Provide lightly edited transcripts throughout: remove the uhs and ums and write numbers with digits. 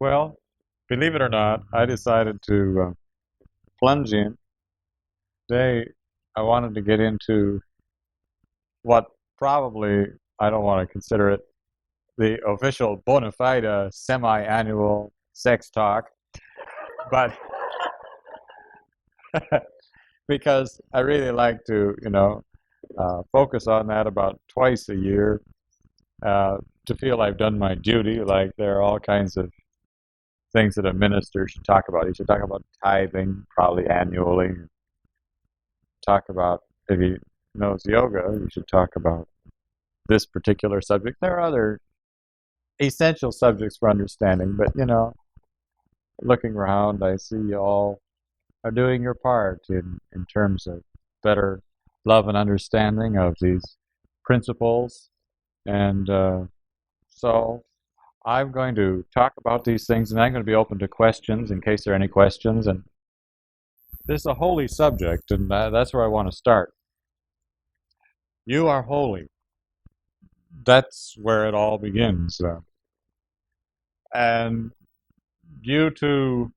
Well, believe it or not, I decided to plunge in. Today, I wanted to get into what probably, I don't want to consider it the official bona fide semi-annual sex talk, but because I really like to, focus on that about twice a year to feel I've done my duty. Like there are all kinds of things that a minister should talk about. He should talk about tithing probably annually. Talk about, if he knows yoga, he should talk about this particular subject. There are other essential subjects for understanding, but looking around, I see you all are doing your part in terms of better love and understanding of these principles. And so I'm going to talk about these things, and I'm going to be open to questions in case there are any questions. And this is a holy subject, and that's where I want to start. You are holy. That's where it all begins. And due to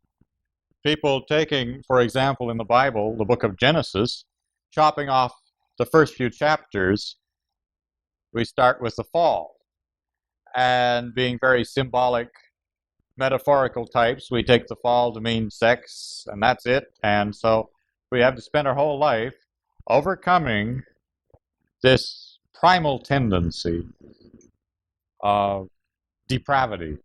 people taking, for example, in the Bible, the book of Genesis, chopping off the first few chapters, we start with the fall. And being very symbolic, metaphorical types, we take the fall to mean sex, and that's it. And so we have to spend our whole life overcoming this primal tendency of depravity.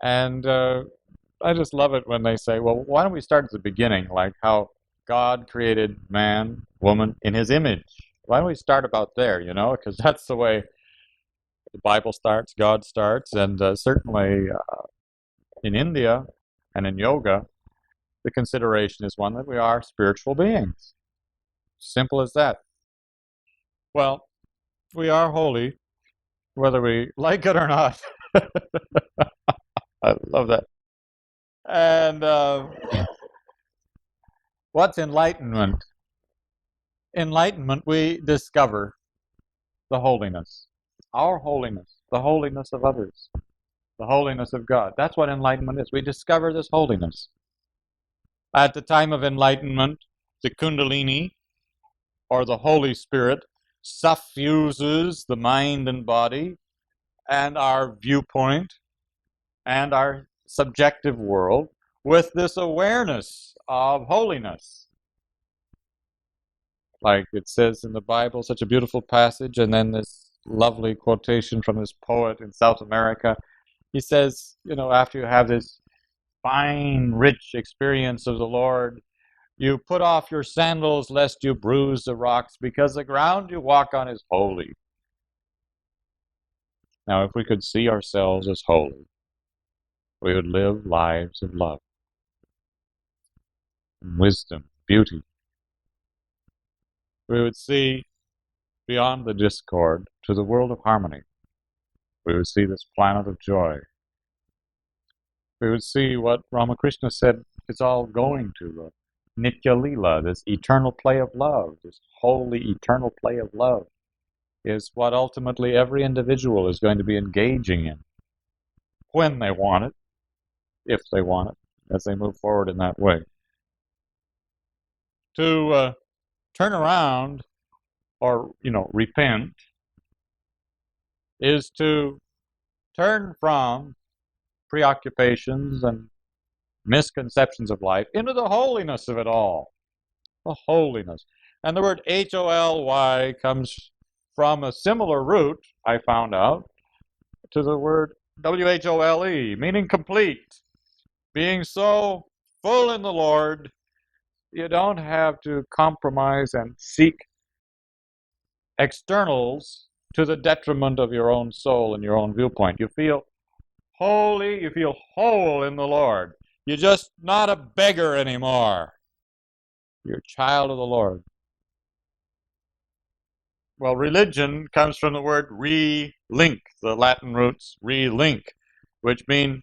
And I just love it when they say, well, why don't we start at the beginning, like how God created man, woman in his image? Why don't we start about there, because that's the way the Bible starts, God starts, and certainly in India and in yoga, the consideration is one that we are spiritual beings. Simple as that. Well, we are holy, whether we like it or not. I love that. And what's enlightenment? Enlightenment, we discover the holiness, our holiness, the holiness of others, the holiness of God. That's what enlightenment is. We discover this holiness. At the time of enlightenment, the Kundalini, or the Holy Spirit, suffuses the mind and body and our viewpoint and our subjective world with this awareness of holiness. Like it says in the Bible, such a beautiful passage, and then this lovely quotation from this poet in South America. He says, after you have this fine, rich experience of the Lord, you put off your sandals lest you bruise the rocks, because the ground you walk on is holy. Now, if we could see ourselves as holy, we would live lives of love, wisdom, beauty. We would see beyond the discord to the world of harmony. We would see this planet of joy. We would see what Ramakrishna said it's all going to, Nitya Lila, this eternal play of love, this holy eternal play of love, is what ultimately every individual is going to be engaging in when they want it, if they want it, as they move forward in that way. To turn around or, repent is to turn from preoccupations and misconceptions of life into the holiness of it all. The holiness. And the word Holy comes from a similar root, I found out, to the word Whole, meaning complete. Being so full in the Lord, you don't have to compromise and seek externals to the detriment of your own soul and your own viewpoint. You feel holy, you feel whole in the Lord. You're just not a beggar anymore. You're a child of the Lord. Well, religion comes from the word relink, the Latin roots relink, which mean,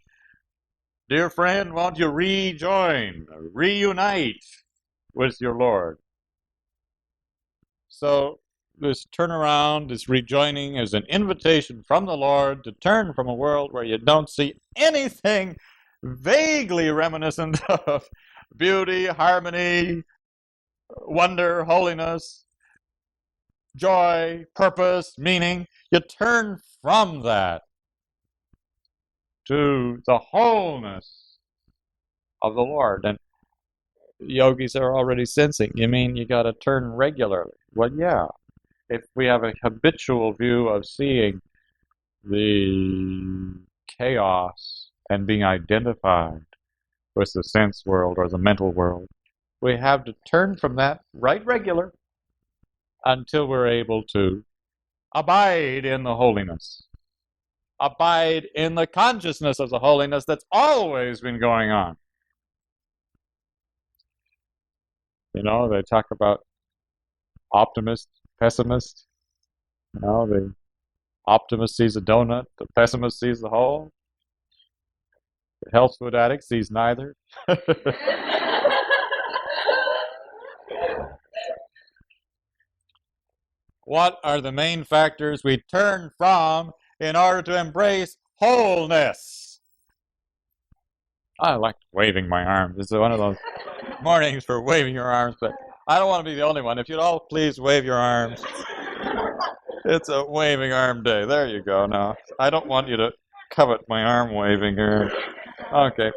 dear friend, won't you rejoin, reunite with your Lord? So this turnaround, this rejoining is an invitation from the Lord to turn from a world where you don't see anything vaguely reminiscent of beauty, harmony, wonder, holiness, joy, purpose, meaning. You turn from that to the wholeness of the Lord. And yogis are already sensing, you mean you got to turn regularly? Well, yeah. If we have a habitual view of seeing the chaos and being identified with the sense world or the mental world, we have to turn from that right regular until we're able to abide in the holiness, abide in the consciousness of the holiness that's always been going on. You know, they talk about optimist, pessimist. You know, the optimist sees a donut, the pessimist sees the whole. The health food addict sees neither. What are the main factors we turn from in order to embrace wholeness? I like waving my arms. It's one of those mornings for waving your arms, but I don't want to be the only one. If you'd all please wave your arms. It's a waving arm day. There you go. Now, I don't want you to covet my arm waving here. Okay.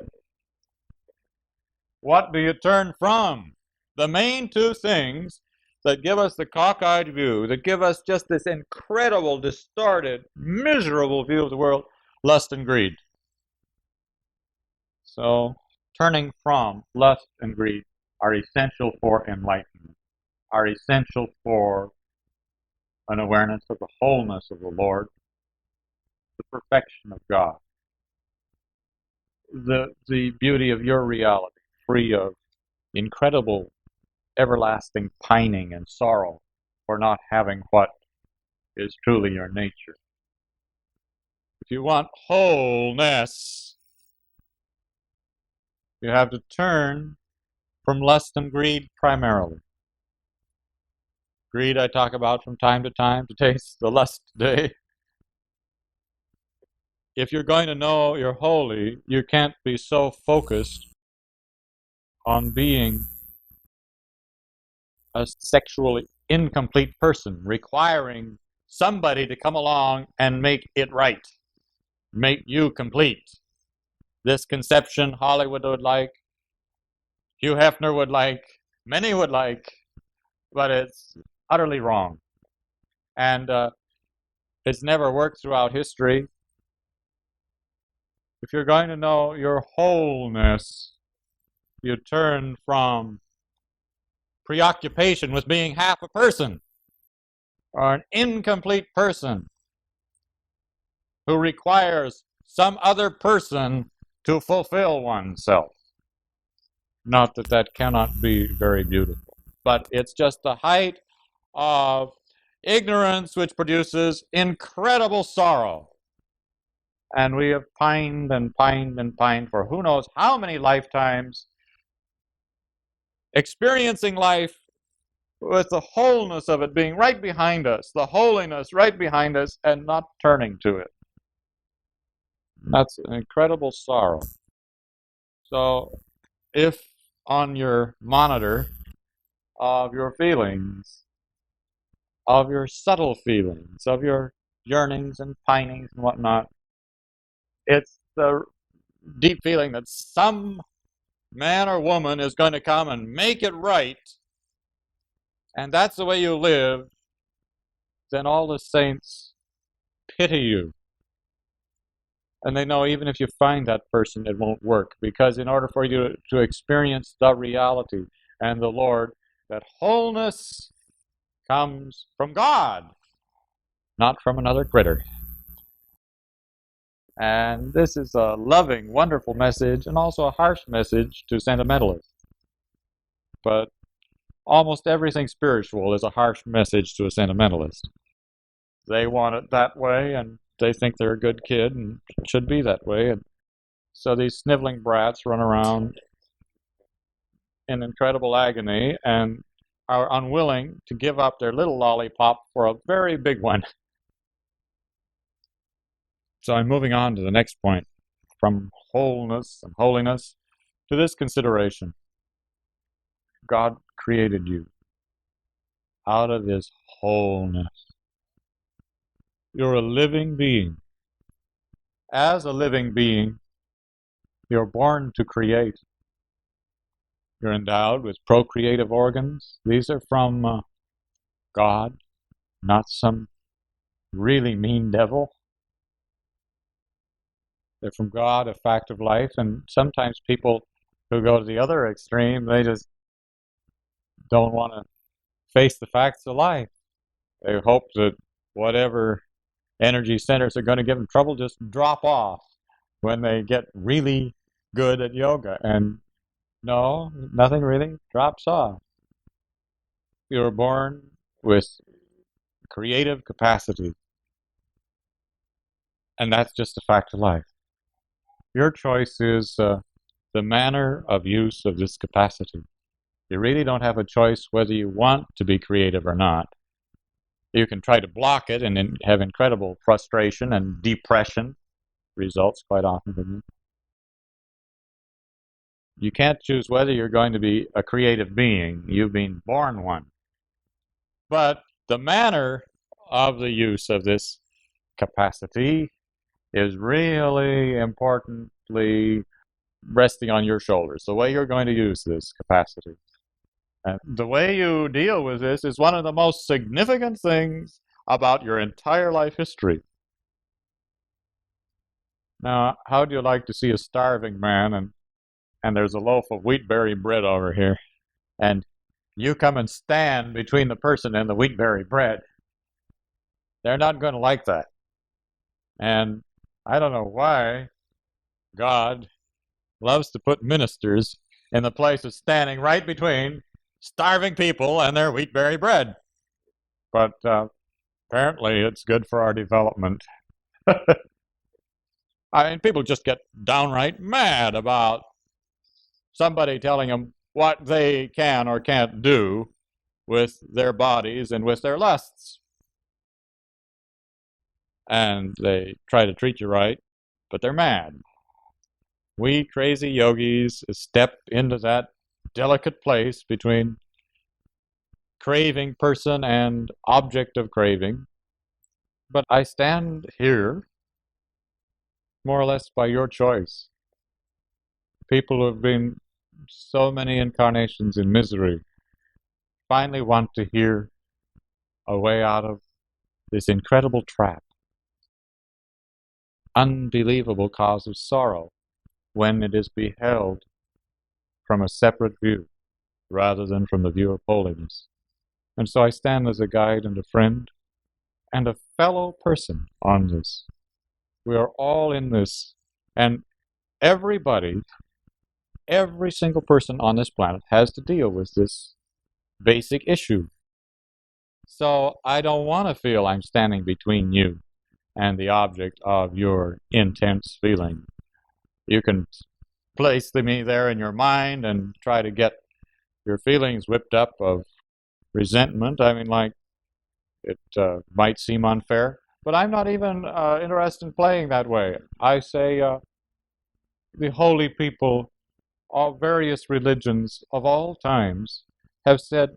What do you turn from? The main two things that give us the cockeyed view, that give us just this incredible, distorted, miserable view of the world, lust and greed. So, turning from lust and greed are essential for enlightenment, are essential for an awareness of the wholeness of the Lord, the perfection of God, the beauty of your reality, free of incredible, everlasting pining and sorrow for not having what is truly your nature. If you want wholeness, you have to turn from lust and greed primarily. Greed I talk about from time to time. Today's the lust day. If you're going to know you're holy, you can't be so focused on being a sexually incomplete person, requiring somebody to come along and make it right, make you complete. This conception Hollywood would like, Hugh Hefner would like, many would like, but it's utterly wrong. And it's never worked throughout history. If you're going to know your wholeness, you turn from preoccupation with being half a person or an incomplete person who requires some other person to fulfill oneself. Not that that cannot be very beautiful, but it's just the height of ignorance which produces incredible sorrow. And we have pined and pined and pined for who knows how many lifetimes, experiencing life with the wholeness of it being right behind us, the holiness right behind us, and not turning to it. That's an incredible sorrow. So if on your monitor of your feelings, of your subtle feelings, of your yearnings and pinings and whatnot, it's the deep feeling that some man or woman is going to come and make it right, and that's the way you live, then all the saints pity you. And they know even if you find that person, it won't work. Because in order for you to experience the reality and the Lord, that wholeness comes from God, not from another critter. And this is a loving, wonderful message, and also a harsh message to sentimentalists. But almost everything spiritual is a harsh message to a sentimentalist. They want it that way, and they think they're a good kid and it should be that way. And so these sniveling brats run around in incredible agony, and are unwilling to give up their little lollipop for a very big one. So I'm moving on to the next point, from wholeness and holiness to this consideration. God created you out of His wholeness. You're a living being. As a living being, you're born to create. You're endowed with procreative organs. These are from God, not some really mean devil. They're from God, a fact of life. And sometimes people who go to the other extreme, they just don't want to face the facts of life. They hope that whatever energy centers are going to give them trouble just drop off when they get really good at yoga. And no, nothing really drops off. You were born with creative capacity, and that's just a fact of life. Your choice is the manner of use of this capacity. You really don't have a choice whether you want to be creative or not. You can try to block it and then have incredible frustration and depression results quite often from it. You can't choose whether you're going to be a creative being. You've been born one. But the manner of the use of this capacity is really importantly resting on your shoulders, the way you're going to use this capacity. And the way you deal with this is one of the most significant things about your entire life history. Now, how do you like to see a starving man and there's a loaf of wheatberry bread over here, and you come and stand between the person and the wheatberry bread? They're not going to like that. And I don't know why God loves to put ministers in the place of standing right between starving people and their wheatberry bread. But apparently it's good for our development. I mean, people just get downright mad about somebody telling them what they can or can't do with their bodies and with their lusts. And they try to treat you right, but they're mad. We crazy yogis step into that delicate place between craving person and object of craving. But I stand here more or less by your choice. People who have been so many incarnations in misery finally want to hear a way out of this incredible trap. Unbelievable cause of sorrow when it is beheld from a separate view rather than from the view of holiness. And so I stand as a guide and a friend and a fellow person on this. We are all in this, and everybody, every single person on this planet has to deal with this basic issue. So I don't want to feel I'm standing between you and the object of your intense feeling. You can place me there in your mind and try to get your feelings whipped up of resentment. I mean, like, it might seem unfair, but I'm not even interested in playing that way. I say the holy people of various religions of all times have said,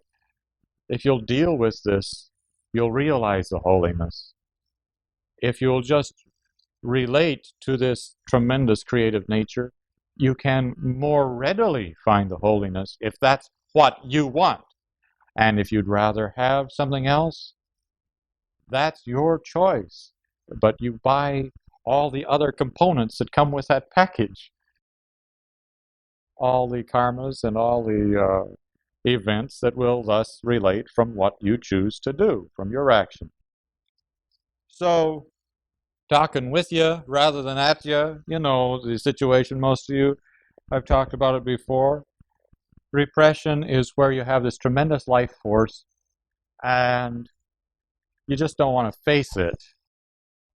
if you'll deal with this, you'll realize the holiness. If you'll just relate to this tremendous creative nature, you can more readily find the holiness if that's what you want. And if you'd rather have something else, that's your choice. But you buy all the other components that come with that package. All the karmas and all the events that will thus relate from what you choose to do, from your action. So, talking with you rather than at you, you know the situation, most of you, I've talked about it before. Repression is where you have this tremendous life force and you just don't want to face it.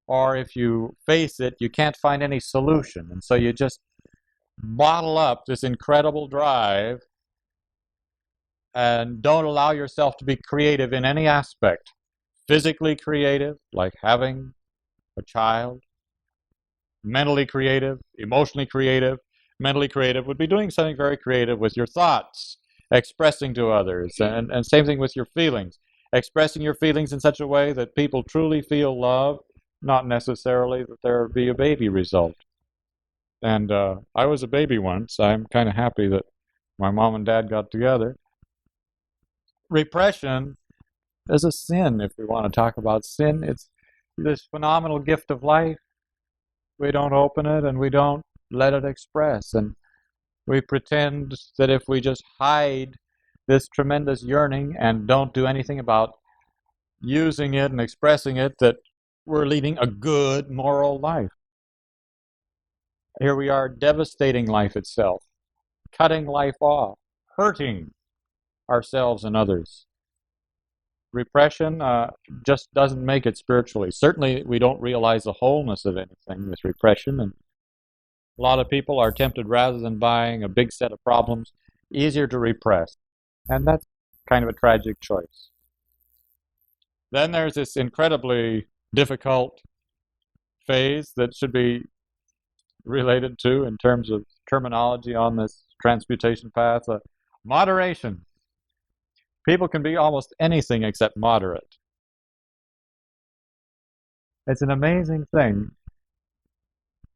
Or if you face it, you can't find any solution. And so you just bottle up this incredible drive and don't allow yourself to be creative in any aspect. Physically creative, like having a child, mentally creative, emotionally creative. Mentally creative would be doing something very creative with your thoughts, expressing to others, and same thing with your feelings. Expressing your feelings in such a way that people truly feel love, not necessarily that there be a baby result. And I was a baby once. I'm kind of happy that my mom and dad got together. Repression is a sin, if we want to talk about sin. It's this phenomenal gift of life. We don't open it and we don't let it express. And we pretend that if we just hide this tremendous yearning and don't do anything about using it and expressing it, that we're leading a good moral life. Here we are devastating life itself, cutting life off, hurting ourselves and others. Repression just doesn't make it spiritually. Certainly, we don't realize the wholeness of anything with repression, and a lot of people are tempted, rather than buying a big set of problems, easier to repress, and that's kind of a tragic choice. Then there's this incredibly difficult phase that should be related to, in terms of terminology on this transmutation path, moderation. People can be almost anything except moderate. It's an amazing thing.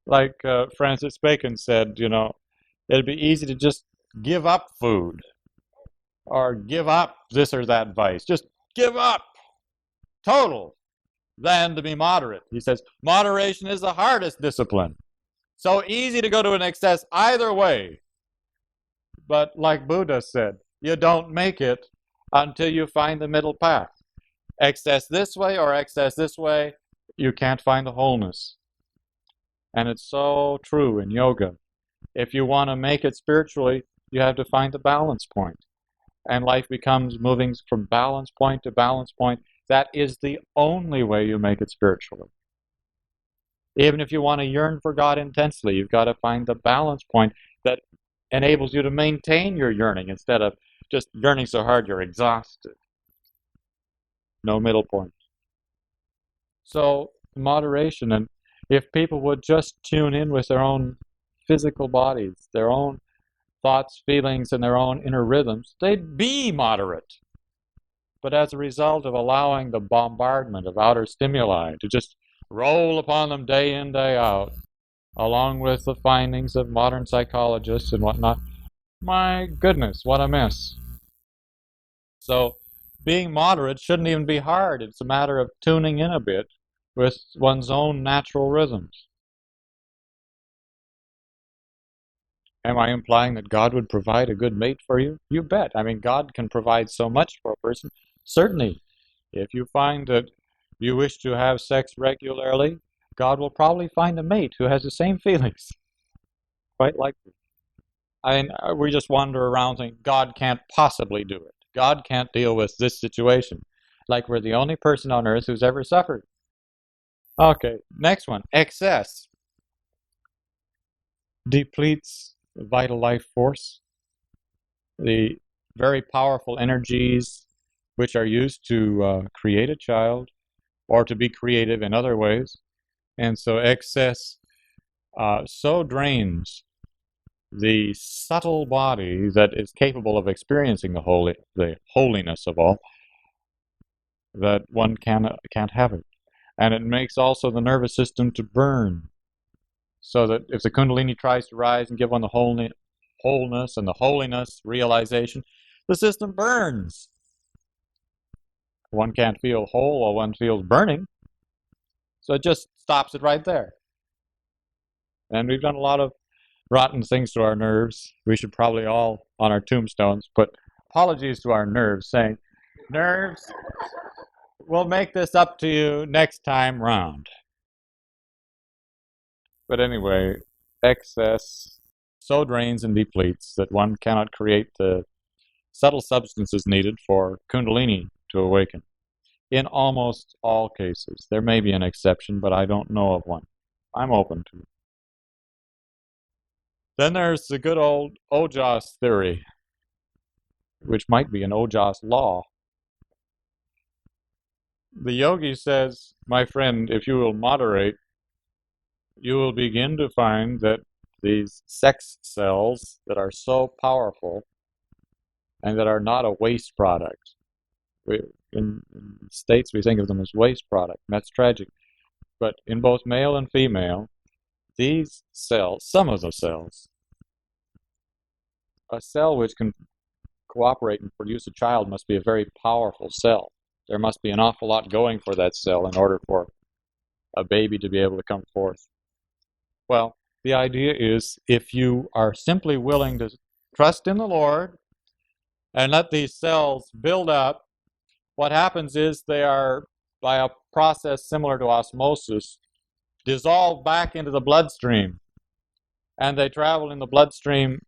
Like Francis Bacon said, it'd be easy to just give up food or give up this or that vice. Just give up, total, than to be moderate. He says, moderation is the hardest discipline. So easy to go to an excess either way. But like Buddha said, you don't make it until you find the middle path. Excess this way or excess this way, you can't find the wholeness. And it's so true in yoga. If you want to make it spiritually, you have to find the balance point. And life becomes moving from balance point to balance point. That is the only way you make it spiritually. Even if you want to yearn for God intensely, you've got to find the balance point that enables you to maintain your yearning instead of just yearning so hard you're exhausted. No middle point. So, moderation, and if people would just tune in with their own physical bodies, their own thoughts, feelings, and their own inner rhythms, they'd be moderate. But as a result of allowing the bombardment of outer stimuli to just roll upon them day in, day out, along with the findings of modern psychologists and whatnot, my goodness, what a mess. So being moderate shouldn't even be hard. It's a matter of tuning in a bit with one's own natural rhythms. Am I implying that God would provide a good mate for you? You bet. I mean, God can provide so much for a person. Certainly, if you find that you wish to have sex regularly, God will probably find a mate who has the same feelings. Quite likely. I mean, we just wander around thinking God can't possibly do it. God can't deal with this situation. Like we're the only person on earth who's ever suffered. Okay, next one. Excess depletes vital life force. The very powerful energies which are used to create a child or to be creative in other ways. And so excess so drains the subtle body that is capable of experiencing the holiness of all, that one can't have it. And it makes also the nervous system to burn, so that if the Kundalini tries to rise and give one the wholeness and the holiness realization, the system burns. One can't feel whole while one feels burning, so it just stops it right there. And we've done a lot of rotten things to our nerves. We should probably all, on our tombstones, put apologies to our nerves, saying, nerves, we'll make this up to you next time round. But anyway, excess so drains and depletes that one cannot create the subtle substances needed for Kundalini to awaken. In almost all cases. There may be an exception, but I don't know of one. I'm open to it. Then there's the good old Ojas theory. which might be an Ojas law. The yogi says, my friend, if you will moderate, you will begin to find that these sex cells that are so powerful and that are not a waste product. In the States, we think of them as waste product, and that's tragic. But in both male and female, these cells, some of the cells, a cell which can cooperate and produce a child must be a very powerful cell. There must be an awful lot going for that cell in order for a baby to be able to come forth. Well, the idea is if you are simply willing to trust in the Lord and let these cells build up, what happens is they are, by a process similar to osmosis, dissolved back into the bloodstream. And they travel in the bloodstream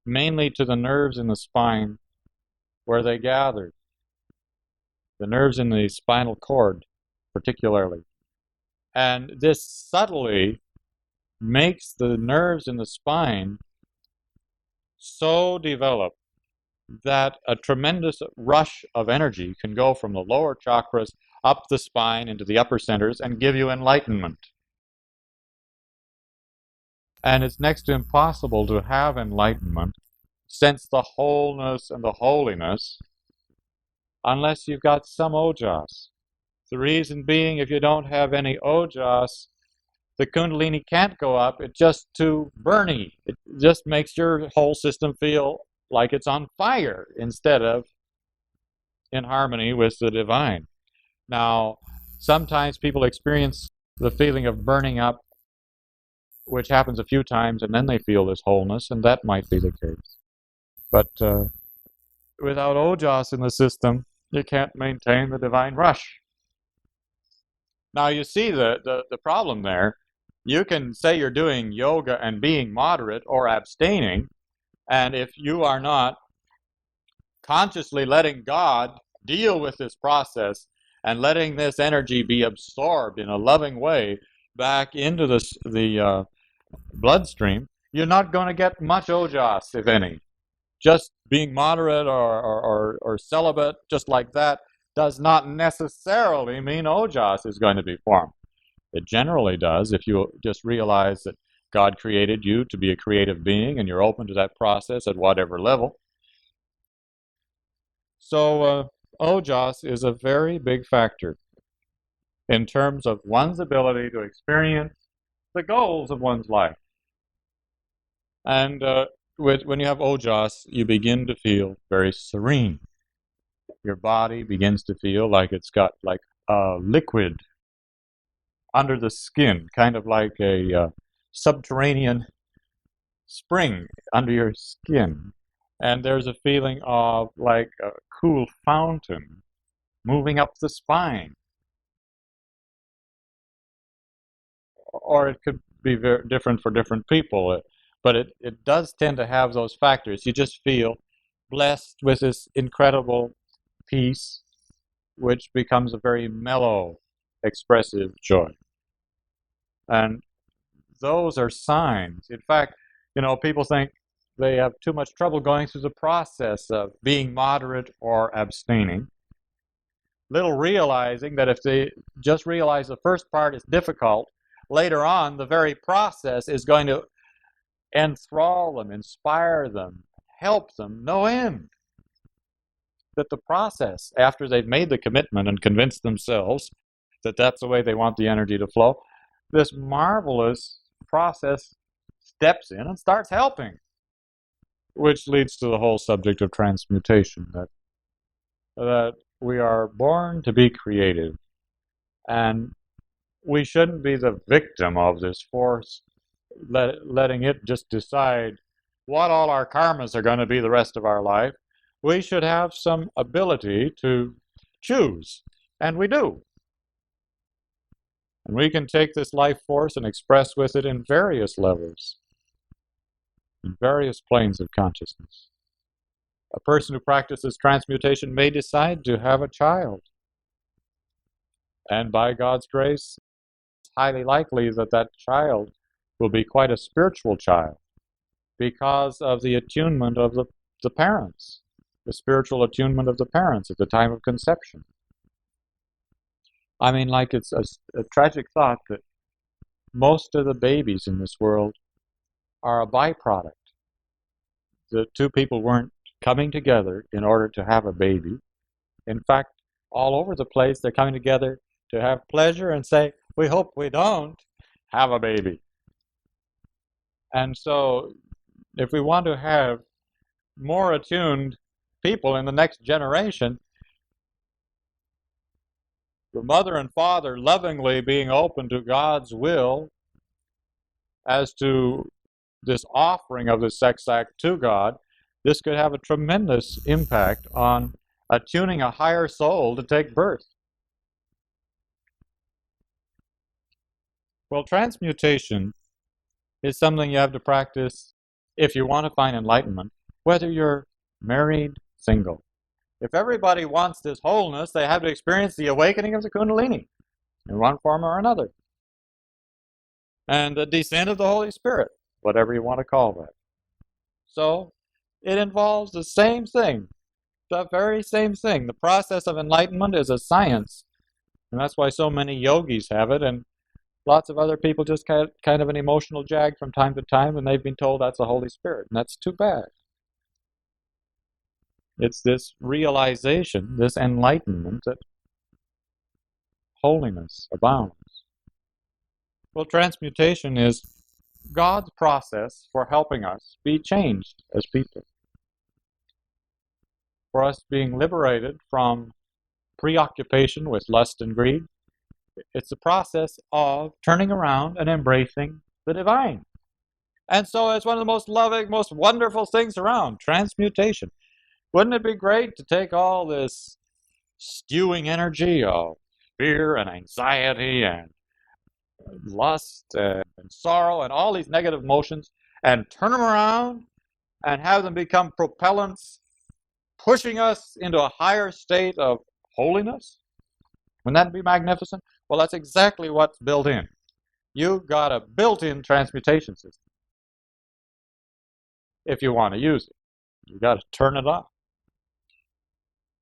mainly to the nerves in the spine where they gather. The nerves in the spinal cord, particularly. And this subtly makes the nerves in the spine so developed that a tremendous rush of energy can go from the lower chakras up the spine into the upper centers and give you enlightenment. And it's next to impossible to have enlightenment, sense the wholeness and the holiness, unless you've got some ojas. The reason being, if you don't have any ojas, the kundalini can't go up. It's just too burny. It just makes your whole system feel like it's on fire instead of in harmony with the divine. Now, sometimes people experience the feeling of burning up, which happens a few times, and then they feel this wholeness, and that might be the case. But without ojas in the system, you can't maintain the divine rush. Now, you see the problem there. You can say you're doing yoga and being moderate or abstaining, and if you are not consciously letting God deal with this process and letting this energy be absorbed in a loving way back into the bloodstream, you're not going to get much ojas, if any. Just being moderate or celibate, just like that, does not necessarily mean ojas is going to be formed. It generally does if you just realize that God created you to be a creative being and you're open to that process at whatever level. So ojas is a very big factor in terms of one's ability to experience the goals of one's life. And when you have ojas, you begin to feel very serene. Your body begins to feel like it's got like a liquid under the skin, kind of like a subterranean spring under your skin. And there's a feeling of like a cool fountain moving up the spine. Or it could be very different for different people, but it does tend to have those factors. You just feel blessed with this incredible peace, which becomes a very mellow, expressive joy. And those are signs. In fact, people think they have too much trouble going through the process of being moderate or abstaining, little realizing that if they just realize the first part is difficult, later on the very process is going to enthrall them, inspire them, help them no end. That the process, after they've made the commitment and convinced themselves that that's the way they want the energy to flow, this marvelous process steps in and starts helping, which leads to the whole subject of transmutation, that we are born to be creative, and we shouldn't be the victim of this force, letting it just decide what all our karmas are going to be the rest of our life. We should have some ability to choose, and we do. And we can take this life force and express with it in various levels, in various planes of consciousness. A person who practices transmutation may decide to have a child. And by God's grace, it's highly likely that that child will be quite a spiritual child because of the attunement of the parents. the spiritual attunement of the parents at the time of conception. I mean, like, it's a tragic thought that most of the babies in this world are a byproduct. The two people weren't coming together in order to have a baby. In fact, all over the place, they're coming together to have pleasure and say, we hope we don't have a baby. And so, if we want to have more attuned people in the next generation, the mother and father lovingly being open to God's will as to this offering of the sex act to God, this could have a tremendous impact on attuning a higher soul to take birth. Well, transmutation is something you have to practice if you want to find enlightenment, whether you're married, single. If everybody wants this wholeness, they have to experience the awakening of the Kundalini in one form or another. And the descent of the Holy Spirit, whatever you want to call that. So it involves the same thing, the very same thing. The process of enlightenment is a science, and that's why so many yogis have it, and lots of other people just kind of an emotional jag from time to time, and they've been told that's the Holy Spirit, and that's too bad. It's this realization, this enlightenment, that holiness abounds. Well, transmutation is God's process for helping us be changed as people, for us being liberated from preoccupation with lust and greed. It's a process of turning around and embracing the divine. And so it's one of the most loving, most wonderful things around, transmutation. Wouldn't it be great to take all this stewing energy of fear and anxiety and lust and sorrow and all these negative emotions and turn them around and have them become propellants pushing us into a higher state of holiness? Wouldn't that be magnificent? Well, that's exactly what's built in. You've got a built-in transmutation system if you want to use it. You've got to turn it on.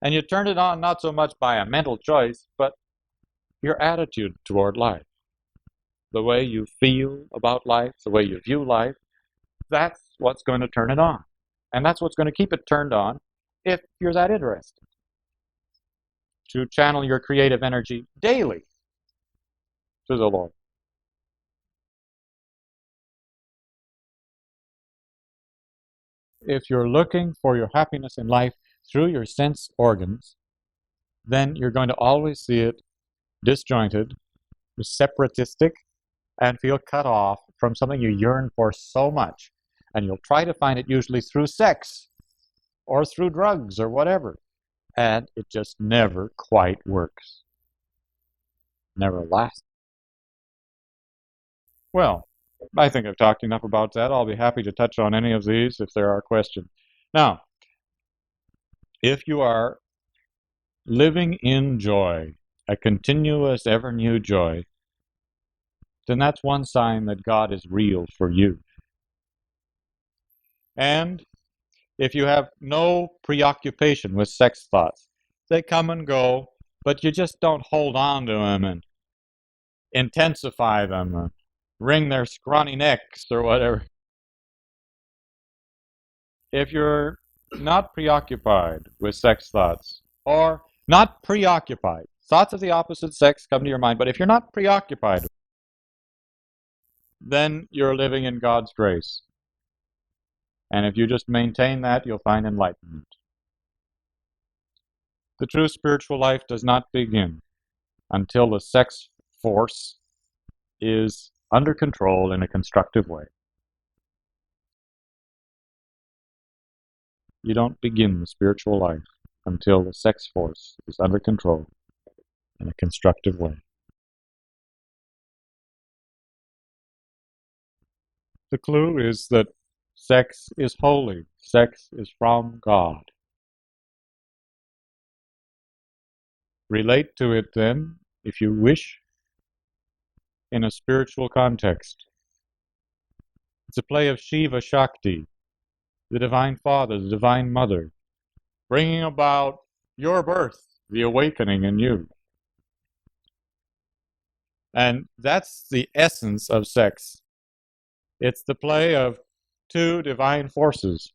And you turn it on not so much by a mental choice, but your attitude toward life. The way you feel about life, the way you view life, that's what's going to turn it on. And that's what's going to keep it turned on if you're that interested. To channel your creative energy daily to the Lord. If you're looking for your happiness in life through your sense organs, then you're going to always see it disjointed, separatistic, and feel cut off from something you yearn for so much. And you'll try to find it usually through sex or through drugs or whatever. And it just never quite works. Never lasts. Well, I think I've talked enough about that. I'll be happy to touch on any of these if there are questions. Now, if you are living in joy, a continuous, ever-new joy, then that's one sign that God is real for you. And if you have no preoccupation with sex thoughts, they come and go, but you just don't hold on to them and intensify them and wring their scrawny necks or whatever. If you're not preoccupied with sex thoughts, or not preoccupied, thoughts of the opposite sex come to your mind, but if you're not preoccupied, then you're living in God's grace. And if you just maintain that, you'll find enlightenment. The true spiritual life does not begin until the sex force is under control in a constructive way. You don't begin the spiritual life until the sex force is under control in a constructive way. The clue is that sex is holy. Sex is from God. Relate to it then, if you wish, in a spiritual context. It's a play of Shiva Shakti, the Divine Father, the Divine Mother, bringing about your birth, the awakening in you. And that's the essence of sex. It's the play of two divine forces.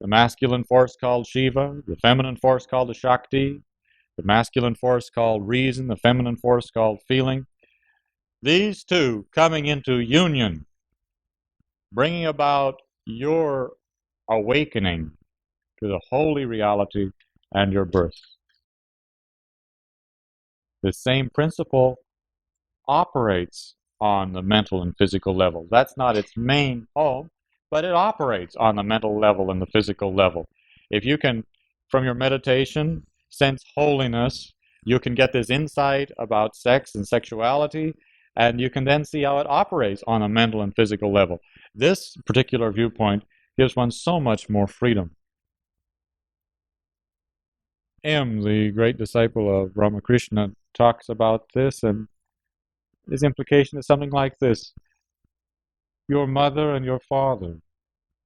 The masculine force called Shiva, the feminine force called the Shakti, the masculine force called reason, the feminine force called feeling. These two coming into union, bringing about your awakening to the holy reality and your birth. The same principle operates on the mental and physical level. That's not its main home, but it operates on the mental level and the physical level. If you can, from your meditation, sense holiness, you can get this insight about sex and sexuality, and you can then see how it operates on a mental and physical level. This particular viewpoint gives one so much more freedom. M, the great disciple of Ramakrishna, talks about this, and his implication is something like this. Your mother and your father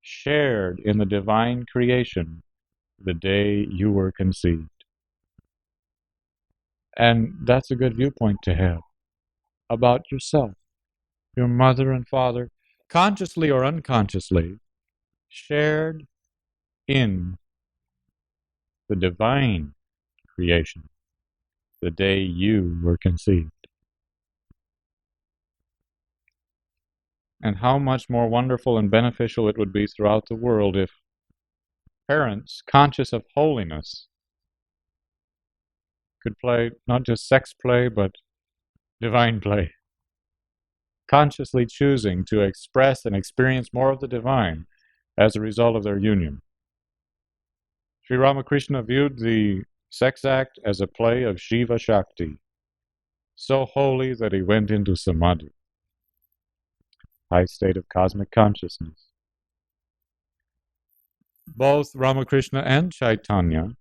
shared in the divine creation the day you were conceived. And that's a good viewpoint to have about yourself. Your mother and father, consciously or unconsciously, shared in the divine creation the day you were conceived. And how much more wonderful and beneficial it would be throughout the world if parents, conscious of holiness, could play not just sex play, but divine play. Consciously choosing to express and experience more of the divine as a result of their union. Sri Ramakrishna viewed the sex act as a play of Shiva Shakti, so holy that he went into samadhi, high state of cosmic consciousness. Both Ramakrishna and Chaitanya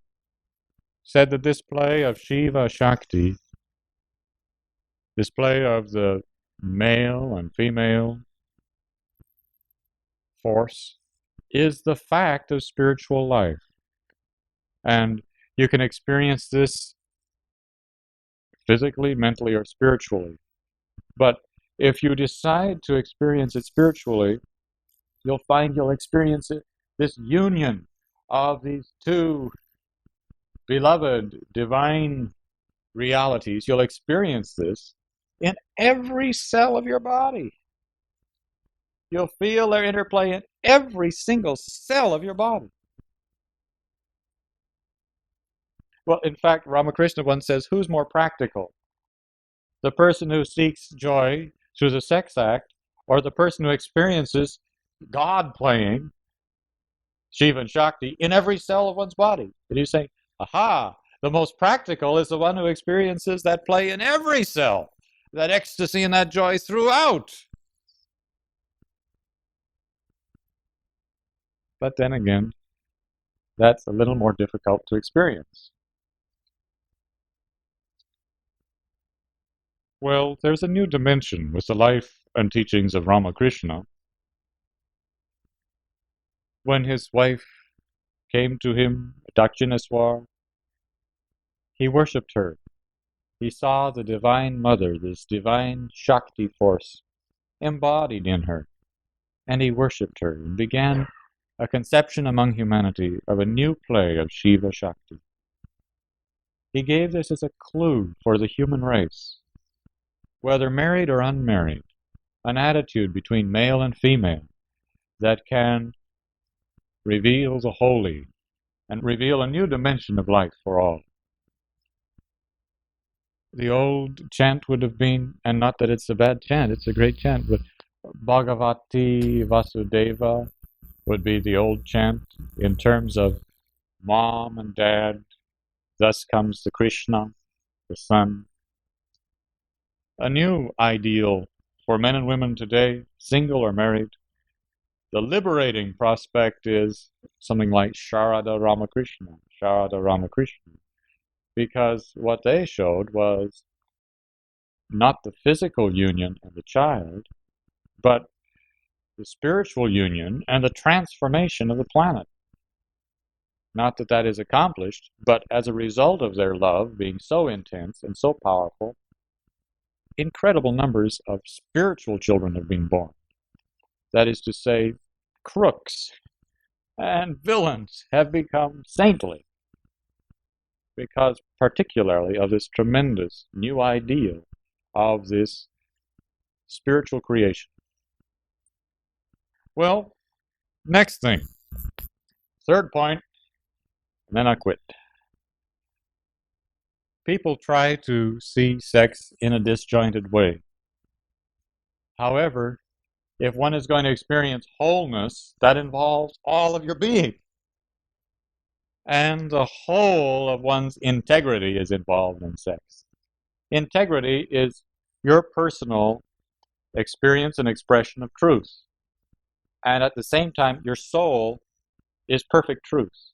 said that this play of Shiva Shakti, this play of the male and female force, is the fact of spiritual life. And you can experience this physically, mentally, or spiritually. But if you decide to experience it spiritually, you'll find you'll experience it, this union of these two beloved divine realities. You'll experience this in every cell of your body. You'll feel their interplay in every single cell of your body. Well, in fact, Ramakrishna once says, who's more practical? The person who seeks joy through the sex act, or the person who experiences God playing, Shiva and Shakti, in every cell of one's body? And he's saying, aha, the most practical is the one who experiences that play in every cell, that ecstasy and that joy throughout. But then again, that's a little more difficult to experience. Well, there's a new dimension with the life and teachings of Ramakrishna. When his wife came to him, Dakshineswar, he worshipped her. He saw the Divine Mother, this divine Shakti force, embodied in her, and he worshipped her and began a conception among humanity of a new play of Shiva Shakti. He gave this as a clue for the human race, whether married or unmarried, an attitude between male and female that can reveal the holy and reveal a new dimension of life for all. The old chant would have been, and not that it's a bad chant, it's a great chant, but Bhagavati Vasudeva would be the old chant in terms of mom and dad. Thus comes the Krishna, the Son. A new ideal for men and women today, single or married. The liberating prospect is something like Sharada Ramakrishna, because what they showed was not the physical union of the child, but the spiritual union and the transformation of the planet. Not that that is accomplished, but as a result of their love being so intense and so powerful, incredible numbers of spiritual children have been born. That is to say, crooks and villains have become saintly because particularly of this tremendous new ideal of this spiritual creation. Well, next thing, third point, and then I quit. People try to see sex in a disjointed way. However, if one is going to experience wholeness, that involves all of your being. And the whole of one's integrity is involved in sex. Integrity is your personal experience and expression of truth. And at the same time, your soul is perfect truth.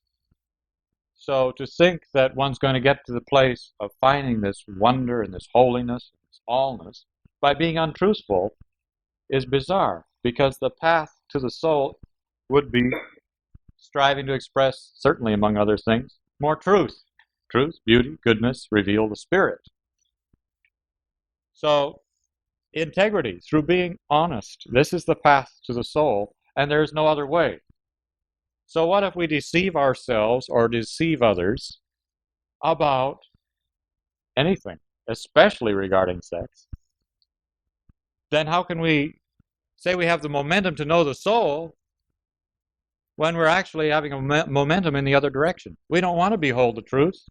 So to think that one's going to get to the place of finding this wonder and this holiness, this allness, by being untruthful is bizarre, because the path to the soul would be striving to express, certainly among other things, more truth. Truth, beauty, goodness, reveal the spirit. So integrity, through being honest, this is the path to the soul, and there's no other way. So what if we deceive ourselves or deceive others about anything, especially regarding sex? Then how can we say we have the momentum to know the soul when we're actually having a momentum in the other direction? We don't want to behold the truth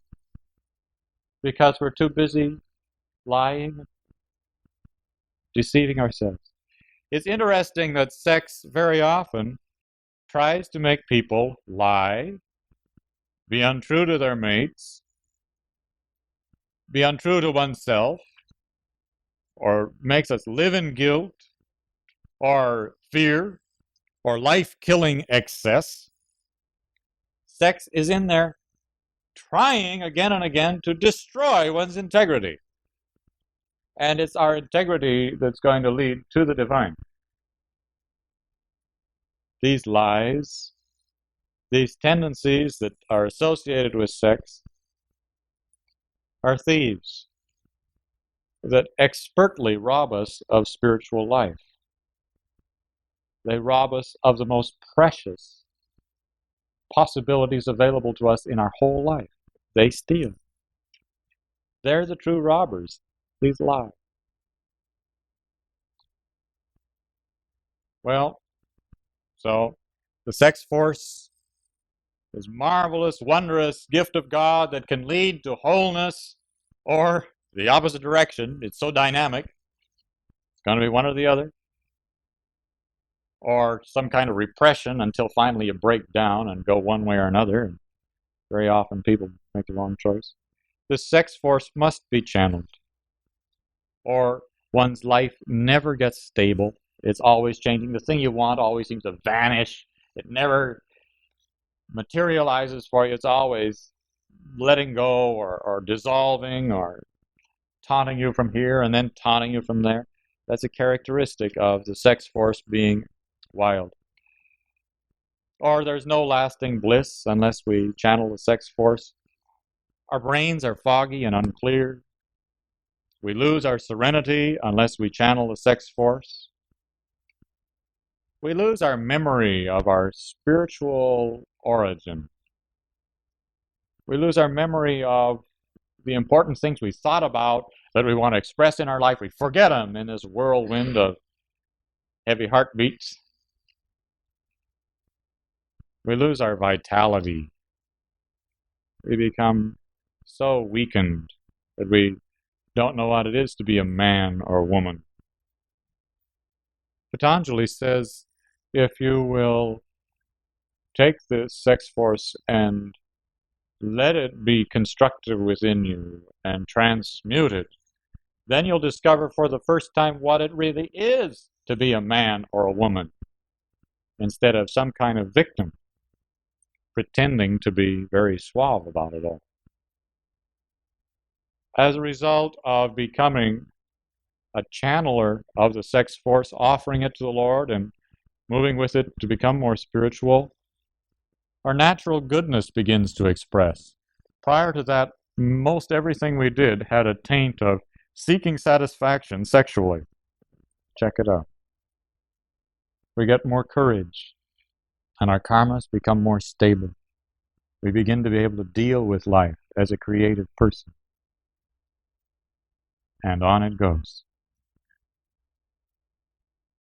because we're too busy lying, deceiving ourselves. It's interesting that sex very often tries to make people lie, be untrue to their mates, be untrue to oneself, or makes us live in guilt, or fear, or life-killing excess. Sex is in there trying again and again to destroy one's integrity. And it's our integrity that's going to lead to the divine. These lies, these tendencies that are associated with sex, are thieves that expertly rob us of spiritual life. They rob us of the most precious possibilities available to us in our whole life. They steal. They're the true robbers, these lies. Well, so the sex force is marvelous, wondrous gift of God that can lead to wholeness, or the opposite direction. It's so dynamic. It's going to be one or the other. Or some kind of repression until finally you break down and go one way or another. And very often people make the wrong choice. The sex force must be channeled, or one's life never gets stable. It's always changing. The thing you want always seems to vanish. It never materializes for you. It's always letting go or dissolving or taunting you from here and then taunting you from there. That's a characteristic of the sex force being wild. Or there's no lasting bliss unless we channel the sex force. Our brains are foggy and unclear. We lose our serenity unless we channel the sex force. We lose our memory of our spiritual origin. We lose our memory of the important things we thought about that we want to express in our life. We forget them in this whirlwind of heavy heartbeats. We lose our vitality. We become so weakened that we don't know what it is to be a man or a woman. Patanjali says, if you will take the sex force and let it be constructive within you and transmute it, then you'll discover for the first time what it really is to be a man or a woman, instead of some kind of victim pretending to be very suave about it all. As a result of becoming a channeler of the sex force, offering it to the Lord and moving with it to become more spiritual, our natural goodness begins to express. Prior to that, most everything we did had a taint of seeking satisfaction sexually. Check it out. We get more courage, and our karmas become more stable. We begin to be able to deal with life as a creative person. And on it goes.